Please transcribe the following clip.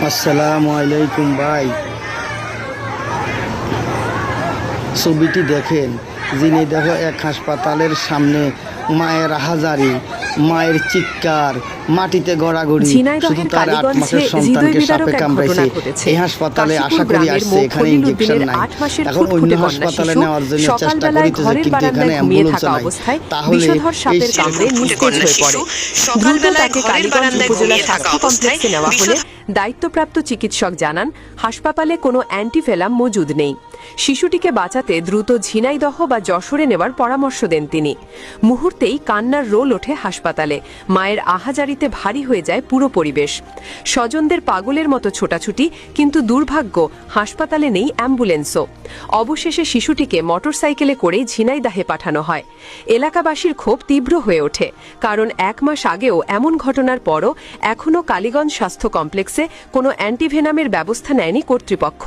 আসসালামু আলাইকুম ভাই। ছবিটি দেখেন, যিনি দেখো এক হাসপাতালের সামনে মায়ের হাজারি, মায়ের চিৎকার, মাটিতে গড়াগড়ি, শুধু তার 8 মাসের সন্তানকে সাপে কামড়েছে। এই হাসপাতালে আশা করি আসছে, এখানে ইনজেকশন নাই। এখন অন্য হাসপাতালে নেওয়ার জন্য চেষ্টা করিতেছে, কিন্তু এখানে অ্যাম্বুলেন্স নাই। তাহলে সাপের কামড়ে নিস্তেজ হয়ে পড়ে। দ্রুত তাকে কালীগঞ্জ উপজেলা স্বাস্থ্য কমপ্লেক্সে নেওয়া হলে দায়িত্বপ্রাপ্ত চিকিৎসক জানান হাসপাতালে কোনো অ্যান্টিভেনাম মজুদ নেই। শিশুটিকে বাঁচাতে দ্রুত ঝিনাইদহ বা যশোরে নেওয়ার পরামর্শ দেন তিনি। মুহূর্তেই কান্নার রোল ওঠে হাসপাতালে। মায়ের আহাজারিতে ভারী হয়ে যায় পুরো পরিবেশ। স্বজনদের পাগলের মতো ছোটাছুটি, কিন্তু দুর্ভাগ্য হাসপাতালে নেই অ্যাম্বুলেন্সও। অবশেষে শিশুটিকে মোটরসাইকেলে করে ঝিনাইদহে পাঠানো হয়। এলাকাবাসীর ক্ষোভ তীব্র হয়ে ওঠে, কারণ 1 মাস আগেও এমন ঘটনার পরও এখনও কালীগঞ্জ স্বাস্থ্য কমপ্লেক্সে কোনো অ্যান্টিভেনামের ব্যবস্থা নেয়নি কর্তৃপক্ষ।